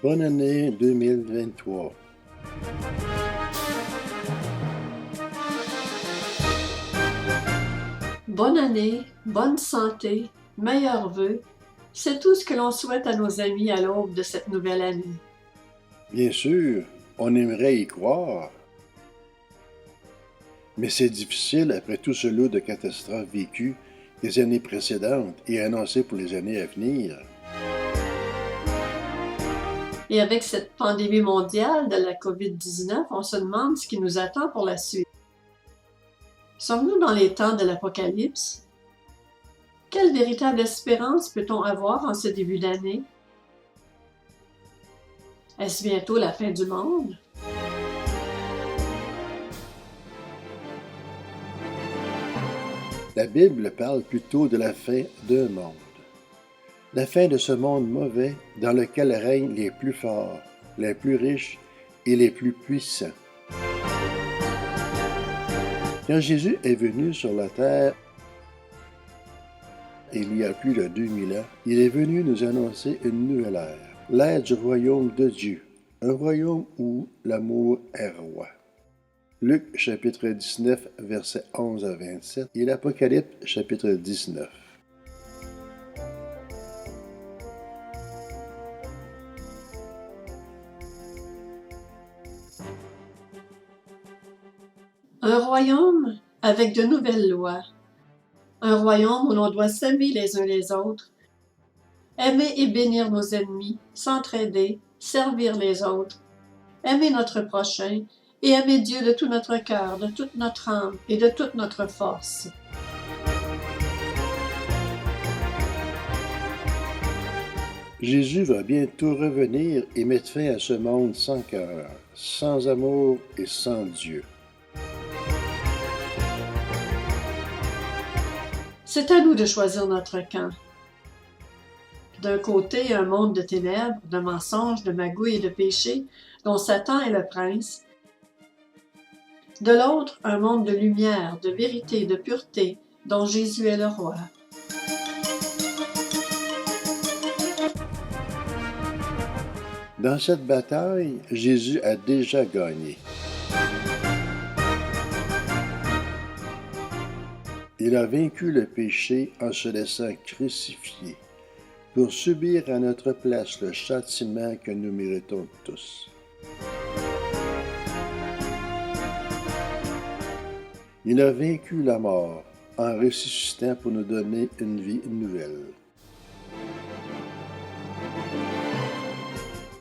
Bonne année 2023. Bonne année, bonne santé, meilleurs vœux, c'est tout ce que l'on souhaite à nos amis à l'aube de cette nouvelle année. Bien sûr, on aimerait y croire, mais c'est difficile après tout ce lot de catastrophes vécues des années précédentes et annoncées pour les années à venir. Et avec cette pandémie mondiale de la COVID-19, on se demande ce qui nous attend pour la suite. Sommes-nous dans les temps de l'Apocalypse? Quelle véritable espérance peut-on avoir en ce début d'année? Est-ce bientôt la fin du monde? La Bible parle plutôt de la fin d'un monde. La fin de ce monde mauvais dans lequel règnent les plus forts, les plus riches et les plus puissants. Quand Jésus est venu sur la terre, il y a plus de 2000 ans, il est venu nous annoncer une nouvelle ère, l'ère du royaume de Dieu, un royaume où l'amour est roi. Luc chapitre 19, versets 11 à 27 et l'Apocalypse chapitre 19. Un royaume avec de nouvelles lois. Un royaume où l'on doit s'aimer les uns les autres, aimer et bénir nos ennemis, s'entraider, servir les autres, aimer notre prochain et aimer Dieu de tout notre cœur, de toute notre âme et de toute notre force. Jésus va bientôt revenir et mettre fin à ce monde sans cœur, sans amour et sans Dieu. C'est à nous de choisir notre camp. D'un côté, un monde de ténèbres, de mensonges, de magouilles et de péchés, dont Satan est le prince. De l'autre, un monde de lumière, de vérité, de pureté, dont Jésus est le roi. Dans cette bataille, Jésus a déjà gagné. Il a vaincu le péché en se laissant crucifier, pour subir à notre place le châtiment que nous méritons tous. Il a vaincu la mort en ressuscitant pour nous donner une vie nouvelle.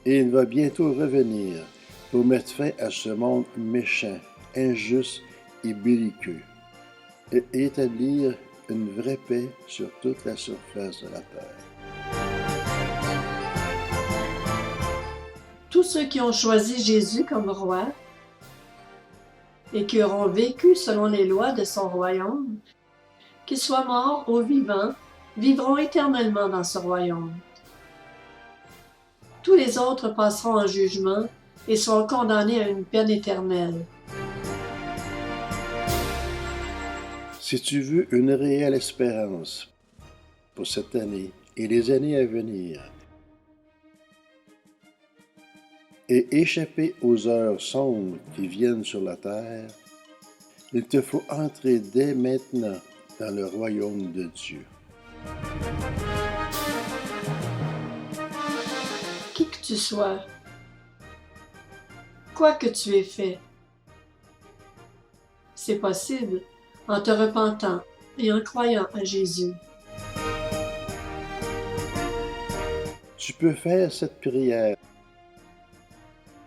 Et il va bientôt revenir pour mettre fin à ce monde méchant, injuste et belliqueux, et établir une vraie paix sur toute la surface de la terre. Tous ceux qui ont choisi Jésus comme roi et qui auront vécu selon les lois de son royaume, qu'ils soient morts ou vivants, vivront éternellement dans ce royaume. Tous les autres passeront en jugement et seront condamnés à une peine éternelle. Si tu veux une réelle espérance pour cette année et les années à venir, et échapper aux heures sombres qui viennent sur la terre, il te faut entrer dès maintenant dans le royaume de Dieu. Qui que tu sois, quoi que tu aies fait, c'est possible en te repentant et en croyant à Jésus. Tu peux faire cette prière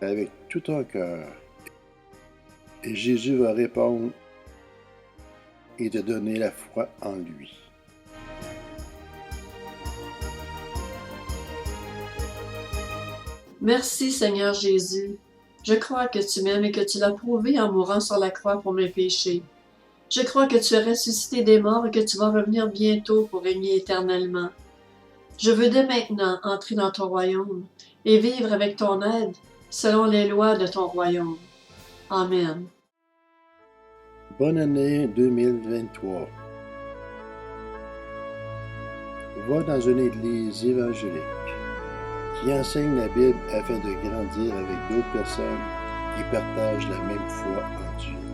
avec tout ton cœur et Jésus va répondre et te donner la foi en lui. Merci Seigneur Jésus. Je crois que tu m'aimes et que tu l'as prouvé en mourant sur la croix pour mes péchés. Je crois que tu es ressuscité des morts et que tu vas revenir bientôt pour régner éternellement. Je veux dès maintenant entrer dans ton royaume et vivre avec ton aide selon les lois de ton royaume. Amen. Bonne année 2023. Va dans une église évangélique. qui enseignent la Bible afin de grandir avec d'autres personnes qui partagent la même foi en Dieu.